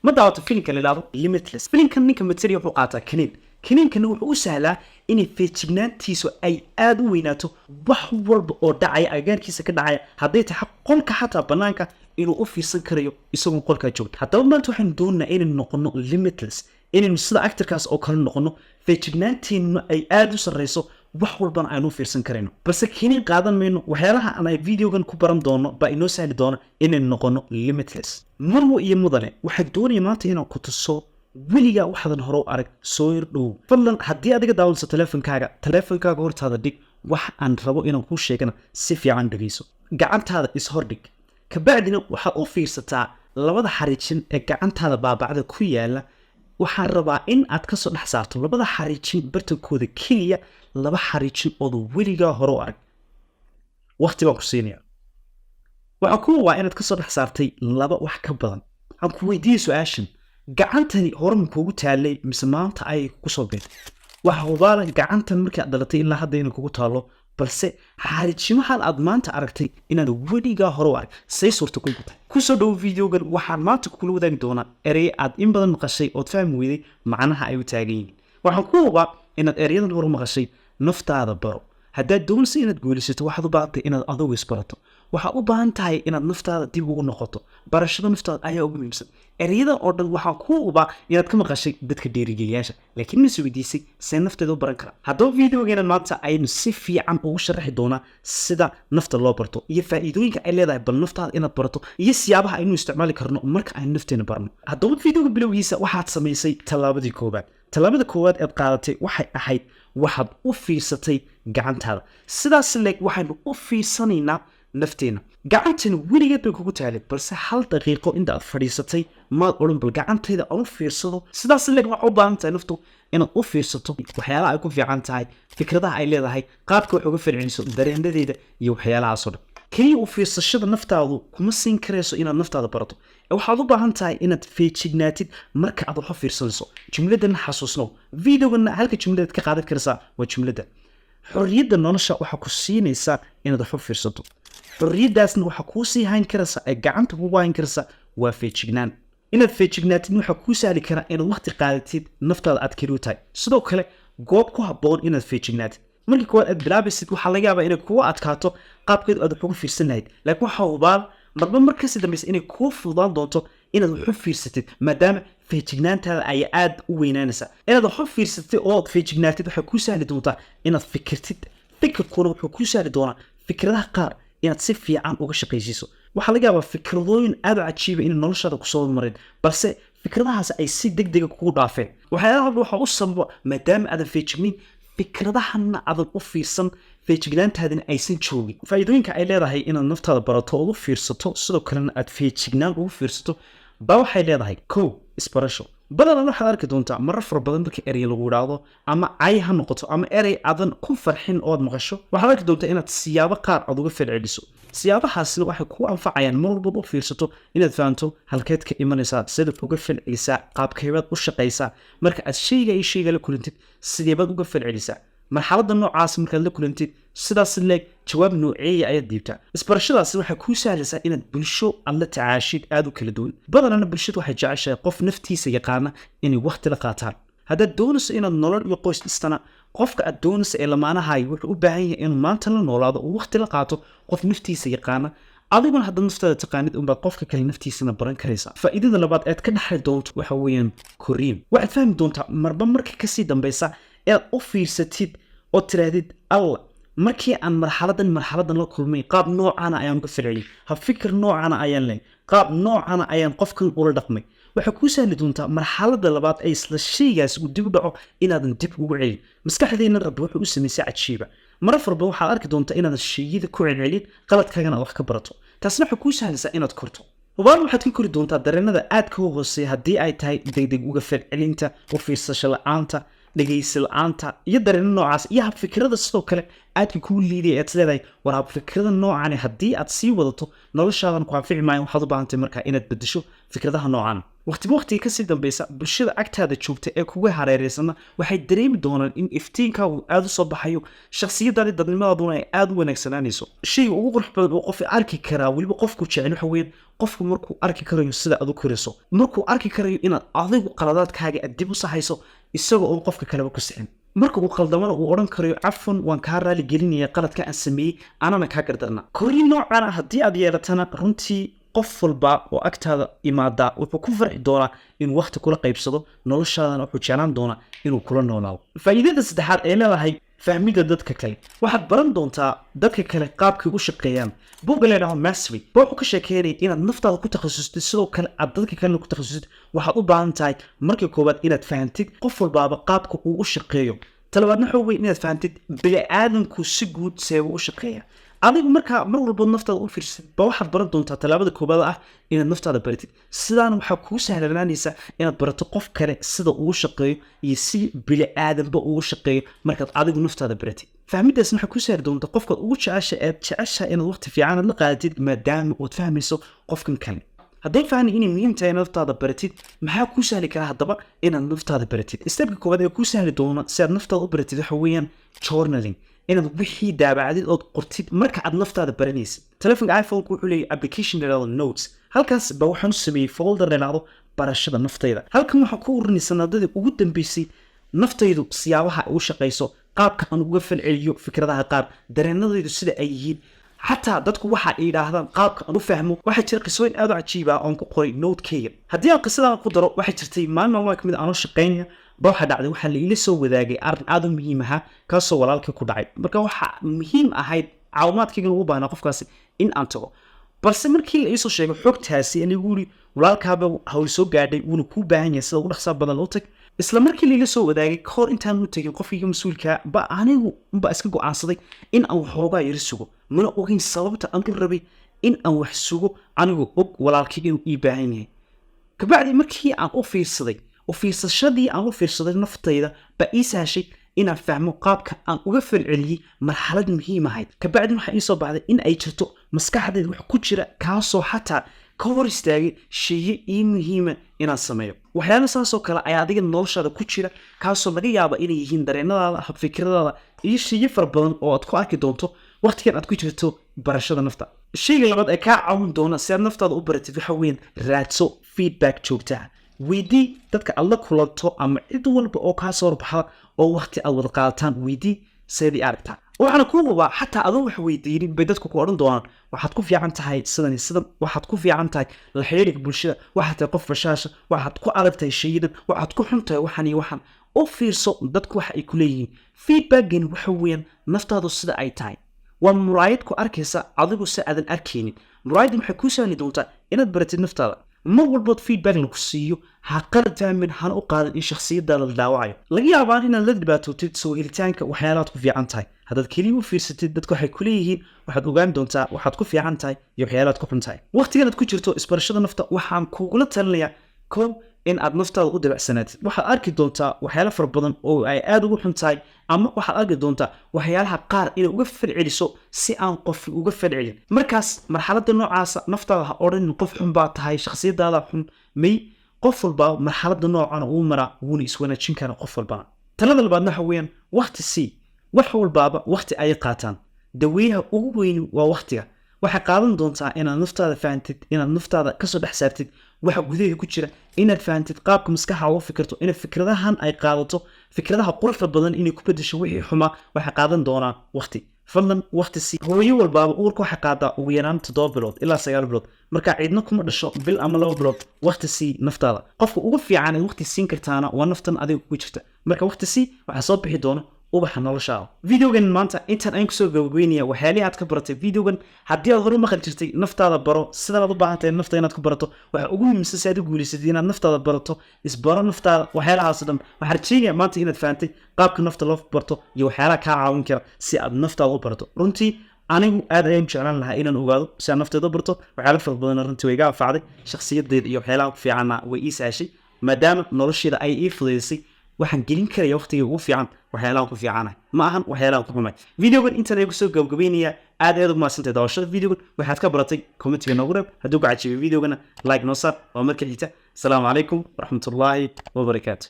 ma daawato filimka la yidhaahdo limitless. filimkan ninka material wuxuu qaataa kaniinkana wuxuu u sahlaa inay feejignaantiisu ay aad u weynaato wax walba oo dhacaya agaarkiisa ka dhacaya hadday tahay qolka xataa bannaanka inuu u fiirsan karayo isagoo qolkaa joogta. haddaba maanta waxaynu doonaynaa inaynu noqono limitless, inaynu sida actorkaas oo kale noqono, feejignaanteennuna ay aad u sarreyso, wax walbana aynu u fiirsan karayno. balse kaniin qaadan mayno. waxyaalaha aan ay videogan ku baran doono baa inoo sahli doona inaynu noqono limitless. marwo iyo mudane waxaan doonaya maanta inaan ku tuso weligaa waxaadan hore u arag soo yardhow. fadlan haddii adiga daawanayso teleefonkaaga hortaada dhig. wax aan rabo inaan kuu sheegana si fiican dhegeyso. gacantaada ishordhig, kabacdina waxaad u fiirsataa labada xariijin ee gacantaada baabacda ku yaala. waxaan rabaa in aad kasoo dhex saarto labada xariijin bartankooda keliya, laba xariijin ooda weligaa hore u arag. waqti baan ku siinaya. waxaan ku waa inaad kasoo dhex saartay laba wax ka badan. waxaan ku weydiiyey su-aashan, gacantani hore ma kuugu taalay mise maanta ayay kugu soo beertay? waxa hubaala gacantan markii aad dhalatay ilaa hadda inay kugu taalo, balse xariijimahan aad maanta aragtay inaad weligaa hore u arag say suurta ku tahay. kusoo dhowo videogan. waxaan maanta kula wadaagi doonaa erey aad in badan maqashay ood fahmi weyday macnaha ay u taagan yihiin. waxaan ku hubaa inaad ereyadan hore maqashay. naftaada baro. haddaad doonaysa inaad guulaysato waxaad u baahan tahay inaad adigu isbarato. waxaad u baahan tahay inaad naftaada dib ugu noqoto. barashada naftaada ayaa ugu muhiimsan. ereyadan oo dhan waxaan ku hubaa inaad ka maqashay dadka dhiirigeliyaasha, laakiin ma isweydiisay see nafteeda u baran kara. haddaba videogeenan maanta ayaynu si fiican ugu sharaxi doonaa sida nafta loo barto iyo faa'iidooyinka ay leedahay bal naftaada inaad barato iyo siyaabaha aynu isticmaali karno marka aynu nafteena barno. haddaba videoga bilowgiisa waxaad samaysay tallaabadii koowaad. tallaabada koowaad eed qaadatay waxay ahayd waxaad u fiirsatay gacantaada. sidaas leeg waxaynu u fiirsanaynaa nafteena. gacantani weligeed bay kugu taalay, balse hal daqiiqo inta aad fadhiisatay maad odhan bal gacantayda aan u fiirsado. sidaas leeg waxaa u baahan tahay naftu inaad u fiirsato waxyaalaha ay ku fiican tahay, fikradaha ay leedahay, qaabka wax uga falceliso, dareenadeeda iyo waxyaalahaasoo dhan. keliya u fiirsashada naftaadu kuma siin karayso inaad naftaada barato. waxaad u baahan tahay inaad feejignaatid marka aad wax u fiirsanayso. jumladan xasuusnow. videogana halka jumladaad ka qaadan karaysaa waa jumladda. xorriyadda nolosha waxaa ku siinaysaa inaad wax u fiirsato. xorriyaddaasna waxaa kuu sii hayn karaysa ee gacanta kugu hayn karaysa waa feejignaan. inaad feejignaatid waxaa kuu sahli karaa inaad waqti qaadatid naftaada aad keli u tahay. sidoo kale goob ku habboon inaad feejignaatid. markii koowaad aad bilaabaysid waxaa laga yaabaa inay kugu adkaato qaabkeedu aad wax ugu fiirsan lahayd, laakiin waxaa hubaal marba markasi dambaysa inay kuu fududaan doonto inaad wax u fiirsatid, maadaama feejignaantaada ay aad u weynaanaysaa. inaad wax u fiirsatid oo aad feejignaatid waxay kuu sahli doontaa inaad fikirtid. fikirkuna wuxuu kuu sahli doonaa fikradaha qaar inaad si fiican uga shaqaysiiso. waxaa laga yaabaa fikradooyin aad u cajiiba inay noloshaada kusoo marin, balse fikradahaas ay si degdega kugu dhaafeen. waxyaalaha waxaa u sababa maadaama aadan feejignayn, fikradahana aadan u fiirsan, feejignaantaadina aysan joogin. faa'iidooyinka ay leedahay inaad naftaada barato ood u fiirsato, sidoo kalena aad feejignaan ugu fiirsato baa waxay leedahay kow, isbarasho. badanaa waxaad arki doontaa marar fara badan marka erey lagu idhaahdo ama cay ha noqoto ama erey aadan ku farxin ood maqasho, waxaad arki doontaa inaad siyaabo qaar aad uga falceliso. siyaabahaasina waxay kuu anfacayaan mar walba u fiirsato inaad fahanto halkeed ka imanaysaa, sidaad uga falcelisaa, qaabkeebaad u shaqaysaa. marka aad shayga iyo shayga la kulantid sideebaad uga falcelisaa. marxaladda noocaas markaad la kulantid sidaas leeg jawaab nooceeya ayaad diibtaa. isbarashadaasi waxay kuu sahlaysaa inaad bulsho aad la tacaashid aad u kala duwan. badanana bulshadu waxay jeceshahay qof naftiisa yaqaana inay waqti la qaataan. haddaad doonayso inaad nolol iyo qoys dhistana, qofka aad doonaysa ee lamaanahay wuxuu u baahan yahay inuu maanta la noolaado oo waqti la qaato qof naftiisa yaqaana. adiguna haddaad naftaada taqaanid unbaad qofka kale naftiisana baran karaysaa. faa'iidada labaad ead ka dhaxli doonto waxa weeyaan koriin. waxaad fahmi doontaa marba marka kasii dambaysa inaad u fiirsatid oo tiraahdid alla markii aan marxaladan la kulmay qaab noocana ayaan uga falceliyay, ha fikir noocana ayaan lehay, qaab noocana ayaan qofkan ula dhaqmay. waxay kuu sahli doontaa marxaladda labaad ee isla shaygaas uu dib u dhaco inaadan dib ugu celin. maskaxdeena rabbi wuxuu u samaysay cajiiba. marar farba waxaad arki doontaa inaadan shayada ku celcelin, qaladkaagana aad wax ka barato. taasna waxay kuu sahlaysaa inaad korto. hubaal waxaad ka kori doontaa dareenada aad ka hooseeya haddii ay tahay degdeg uga falcelinta, u fiirsasho la'aanta, dhegaysi la'aanta iyo dareeno noocaas, iyo habfikirada sidoo kale aadka kuu liidaya aad leedahay war habfikirada noocani haddii aad sii wadato noloshaadan ku anfici maayo. waxaad u baahantahay markaa inaad bedesho fikradaha noocan. waqtiga kasii dambaysa bulshada agtaada joogta ee kugu hareereysana waxay dareemi doonaan in iftiinkaagu aad u soo baxayo shakhsiyadaadi dadnimadaaduna ay aad u wanaagsanaanayso shayga ugu qurux badan oo qof arki karaa weliba qofku jecel waxa weeyaan qofku markuu arki karayo sida aad u korayso markuu arki karayo inaad adigu qaladaadkaaga dib u saxayso isagoo oo qofka kaleba ku sixin marka uu qaldamada uu odhan karayo cafwan waan kaa raali gelinaya qaladka aan sameeyey anana kaa gardarna korin noocan haddii aad yeelatana runtii qof walba oo agtaada imaada wuxuu ku farxi doonaa inuu waqti kula qaybsado noloshaadana wuxuu jeclaan doonaa inuu kula noolaado faa'iidada saddexaad ee leedahay fahmida dadka kale waxaad baran doontaa dadka kale qaabkay u shaqeeyaan buugga leedaha mastery wuxuu ka sheekeynaya inaad naftaada ku takhasustid sidoo kale aad dadka kalena ku takhasustid waxaad u baahan tahay markii koowaad inaad fahantid qof walbaaba qaabka uu u shaqeeyo talabaadna waxa weeye inaad fahantid bini'aadanku si guud seeba u shaqeeya adigu markaa mar walba naftaada u fiirsid ba waxaad baran doontaa talaabada koobaad ah inaad naftaada baratid sidaana waxaa kugu sahlanaanaysa inaad barato qof kale sida uu shaqeeyo iyo si bini'aadanba uu shaqeeyo markaad adigu naftaada baratid fahmidaasna waxaa ku sahli doontaa qofkaad ugu jeceshahay inaad waqti fiican aad la qaadatid maadaama ood fahmayso qofkan kale hadday fahni inay muhiim tahay naftaada baratid maxaa kuu sahli karaa haddaba inaad naftaada baratid stepka koowaad ee kuu sahli doona si aad naftaada u baratid waxa weeyaan journaling inaad wixii daabacdid ood qortid marka aad naftaada baranaysid telefonka iphone-ku wuxuu leeyahay application leedahay notes halkaas ba waxaan u sameeyey folder leedahay barashada naftayda halkan waxaan ku ururinay sanadadii ugu dambeysay naftaydu siyaabaha ay u shaqeyso qaabka aan uga falceliyo fikradaha qaar dareenadaydu sida ay yihiin xataa dadku waxa ay yidhaahdaan qaabka aan u fahmo waxaa jira qisooyin aad u cajiib ah oon ku qoray notekeyga haddii aan qisadaan ku daro waxay jirtay maalin maalmaha kamid aan u shaqeynaya ba waxa dhacday waxaa la ila soo wadaagay arrin aad u muhiim ahaa kaasoo walaalkii ku dhacay marka waxaa muhiim ahayd caawimaadkaygan ugu baahnaa qofkaasi in aan tago balse markii la iisoo sheegay xogtaasi anigu yiri walaalkaaba hawl soo gaadhay wuuna kuu baahan yahay sida ugu dhaqsaa badan loo tag isla markii la ila soo wadaagay kahor intaan u tegin qofkayga mas-uulka ba anigu ba iska go'aansaday in aan waxoogaa yara sugo mana ogeyn sababta aan u rabay in aan wax sugo anigoo og walaalkayga inuu ii baahan yahay kabacdi markii aan u fiirsaday وفيرسashadii aan u fiirsaday naftayda ba ii sahashay inaan fahmo qaabka aan uga falceliyey marxalad muhiim ahayd kabacdi waxaa ii soo baxday in ay jirto maskaxdayda wax ku jira kaasoo xataa ka hor istaagay sheye ii muhiima inaan sameeyo waxyaala saasoo kale ayaa adiga noloshaada ku jira kaasoo laga yaaba inay yihiin dareenadaada habfikiradaada iyo sheye fara badan oo aad ku arki doonto waqtigan aad ku jirto barashada nafta sheyga labaad ee kaa caawin doona si aad naftaada u baratid waxa weeyaan raadso feedback joogtaa weydii dadka aad la kulanto ama cid walba oo kaa soo baxda oo waqti aad wada qaadataan weydii sidii aragtaa waxaana kuu hubaa xataa adoo wax weydiinin bay dadku ku odhan doonaan waxaad ku fiican tahay sidan waxaad ku fiican tahay la xiriirka bulshada waxaad tahay qof bashaasha waxaad ku adag tahay shayidan waxaad ku xun tahay waxan iyo waxan u fiirso dadku waxa ay ku leeyihiin feedbackgan waxa weeyaan naftaadu sida ay tahay waa muraayad ku arkaysa adigu si aadan arkaynin muraayaddan waxay kuu sahli doontaa inaad baratid naftaada mar walbood feedback lagu siiyo ha qalad fahmin hana u qaadan in shakhsiyadaada la dhaawacayo laga yaabaan inaad la dhibaatootid soo helitaanka waxyaalaad ku fiican tahay haddaad keliya u fiirsatid dadku waxay ku leeyihiin waxaad ogaan doontaa waxaad ku fiican tahay iyo waxyaalaad ku xun tahay waqtigan aad ku jirto isbarashada nafta waxaan kugula talinayaa koob in aad naftaada u dabacsanaatid waxaad arki doontaa waxyaalo fara badan oo ay aad ugu xun tahay ama waxaad arki doontaa waxyaalaha qaar inay uga falceliso si aan qof uga falcelin markaas marxaladda noocaasa naftaada ha odhanin qof xun baa tahay shakhsiyadaada xun may qof walba marxaladda noocana uu maraa wuuna iswanaajin karaa qof walbana talada labaadna waxa weeyaan waqti sii wax walbaaba waqti ay qaataan daweeyaha ugu weyni waa waqtiga waxay qaadan doontaa inaad naftaada fahantid inaad naftaada kasoo dhex saartid waxa gudaha ku jira inaad fahantid qaabka maskaxa uga fikirto in fikradahan ay qaadato fikradaha quruxda badan inay ku bedesho wixii xumaa waxay qaadan doonaa waqti fadlan waqti si hooyo walbaaba uurka waxay qaadaa ugu yaraan 7 bilood ilaa 9 bilood marka cidna kuma dhasho bil ama 2 bilood waqti si naftaada qofka ugu fiican ee waqti siin kartaana waa naftan adiga ku jirta marka waqti si waxa soo bixi doona ubaxa noloshaada videogan maanta intaan aan kusoo gabagabeynaya waxyaalihi aad ka baratay videogan haddii aad hore maqli jirtay naftaada baro sidan aad u baahan tahay nafta inaad ku barato waxa ugu muhiimsan si aad u guulaysatid inaad naftaada barato isbaro naftaada waxyaalahaas dhan waxaa rajaynayaa maanta inaad fahantay qaabka nafta loo barto iyo waxyaalaha kaa caawin kara si aad naftaada u barato runtii anigu aad ayaan jeclaan lahaa inaan ogaado si aan nafteeda u barto waxyaalo fara badan runtii way iga anfacday shakhsiyadeeda iyo waxyaalaha ku fiicanna way ii sahashay maadaama nolosheeda ay ii fudaysay waxaan gelin karaya waqtiga ugu fiican waxyaalahan ku fiicana ma ahan waxyaalahan ku xumay videogan inta ay ku soo gabagabeynaya aad u maasantay daawashada videogan waxaad ka baratay comment-ga noogu reeb hadduu ku cajiyo videogana like noo saar oo marka xigta assalaamu calaykum waraxmatullaahi wabarakaatuh